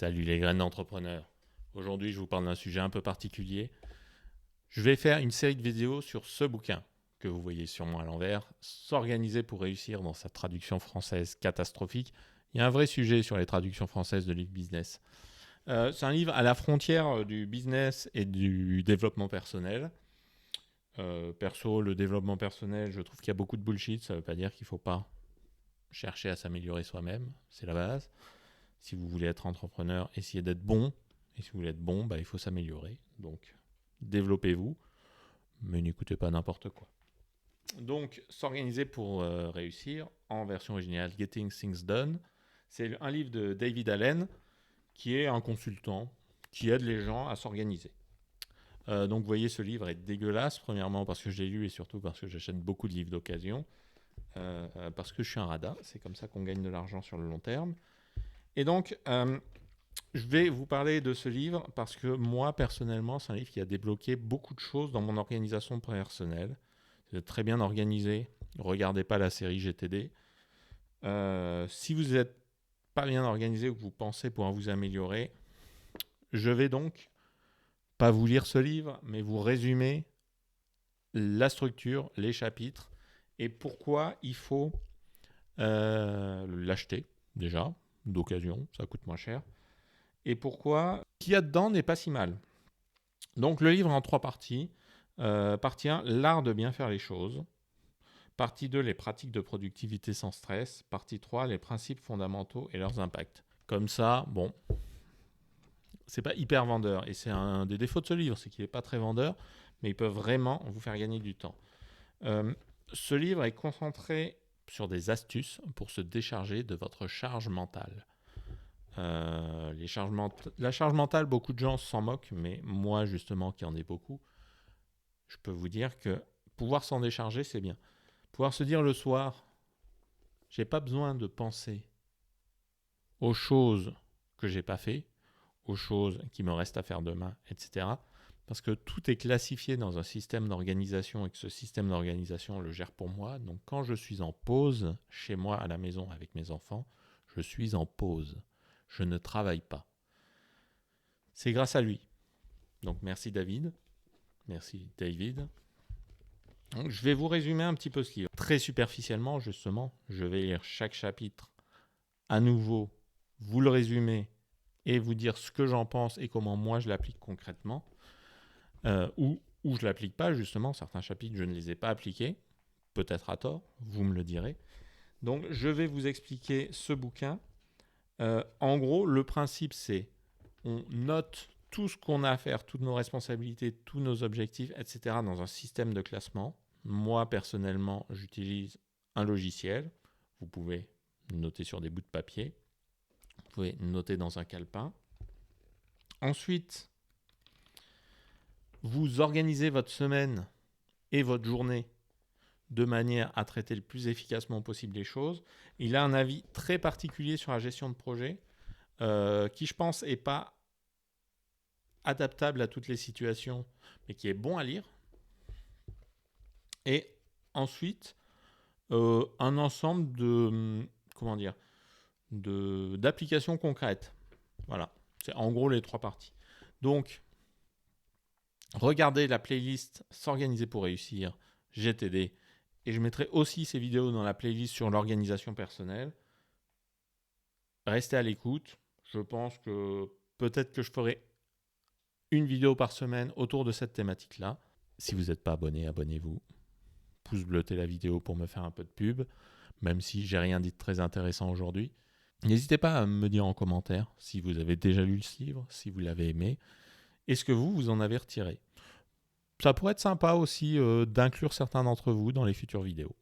Salut les graines d'entrepreneurs. Aujourd'hui, je vous parle d'un sujet un peu particulier. Je vais faire une série de vidéos sur ce bouquin que vous voyez sur moi à l'envers, S'organiser pour réussir dans sa traduction française catastrophique. Il y a un vrai sujet sur les traductions françaises de livres business. C'est un livre à la frontière du business et du développement personnel. Perso, le développement personnel, je trouve qu'il y a beaucoup de bullshit. Ça ne veut pas dire qu'il ne faut pas chercher à s'améliorer soi-même. C'est la base. Si vous voulez être entrepreneur, essayez d'être bon. Et si vous voulez être bon, il faut s'améliorer. Donc, développez-vous, mais n'écoutez pas n'importe quoi. Donc, s'organiser pour réussir, en version originale, Getting Things Done. C'est un livre de David Allen, qui est un consultant, qui aide les gens à s'organiser. Donc, vous voyez, ce livre est dégueulasse, premièrement parce que je l'ai lu et surtout parce que j'achète beaucoup de livres d'occasion. Parce que je suis un radin, c'est comme ça qu'on gagne de l'argent sur le long terme. Et donc, je vais vous parler de ce livre parce que moi, personnellement, c'est un livre qui a débloqué beaucoup de choses dans mon organisation personnelle. C'est très bien organisé. Regardez pas la série GTD. Si vous n'êtes pas bien organisé ou que vous pensez pouvoir vous améliorer, je vais donc pas vous lire ce livre, mais vous résumer la structure, les chapitres et pourquoi il faut l'acheter déjà, d'occasion, ça coûte moins cher. Et pourquoi ce qu'il y a dedans n'est pas si mal. Donc le livre est en 3 parties. Partie 1, l'art de bien faire les choses. Partie 2, les pratiques de productivité sans stress. Partie 3, les principes fondamentaux et leurs impacts. Comme ça, bon, c'est pas hyper vendeur. Et c'est un des défauts de ce livre, c'est qu'il n'est pas très vendeur, mais il peut vraiment vous faire gagner du temps. Ce livre est concentré sur des astuces pour se décharger de votre charge mentale. La charge mentale, beaucoup de gens s'en moquent, mais moi justement qui en ai beaucoup, je peux vous dire que pouvoir s'en décharger, c'est bien. Pouvoir se dire le soir, j'ai pas besoin de penser aux choses que j'ai pas fait, aux choses qui me restent à faire demain, etc. Parce que tout est classifié dans un système d'organisation et que ce système d'organisation le gère pour moi. Donc quand je suis en pause chez moi à la maison avec mes enfants, je suis en pause. Je ne travaille pas. C'est grâce à lui. Donc merci David. Merci David. Donc, je vais vous résumer un petit peu ce livre. Très superficiellement, justement, je vais lire chaque chapitre à nouveau, vous le résumer et vous dire ce que j'en pense et comment moi je l'applique concrètement. Ou je ne l'applique pas, justement. Certains chapitres, je ne les ai pas appliqués. Peut-être à tort, vous me le direz. Donc je vais vous expliquer ce bouquin. En gros, le principe c'est on note tout ce qu'on a à faire, toutes nos responsabilités, tous nos objectifs, etc. dans un système de classement. Moi, personnellement, j'utilise un logiciel. Vous pouvez noter sur des bouts de papier. Vous pouvez noter dans un calepin. Ensuite, vous organisez votre semaine et votre journée de manière à traiter le plus efficacement possible les choses. Il a un avis très particulier sur la gestion de projet qui, je pense, n'est pas adaptable à toutes les situations, mais qui est bon à lire. Et ensuite, un ensemble d'applications concrètes. Voilà, c'est en gros les 3 parties. Donc, regardez la playlist S'organiser pour réussir, GTD, et je mettrai aussi ces vidéos dans la playlist sur l'organisation personnelle. Restez à l'écoute. Je pense que peut-être que je ferai une vidéo par semaine autour de cette thématique-là. Si vous n'êtes pas abonné, abonnez-vous. Pouce bleuté la vidéo pour me faire un peu de pub, même si j'ai rien dit de très intéressant aujourd'hui. N'hésitez pas à me dire en commentaire si vous avez déjà lu ce livre, si vous l'avez aimé, et ce que vous en avez retiré. Ça pourrait être sympa aussi d'inclure certains d'entre vous dans les futures vidéos.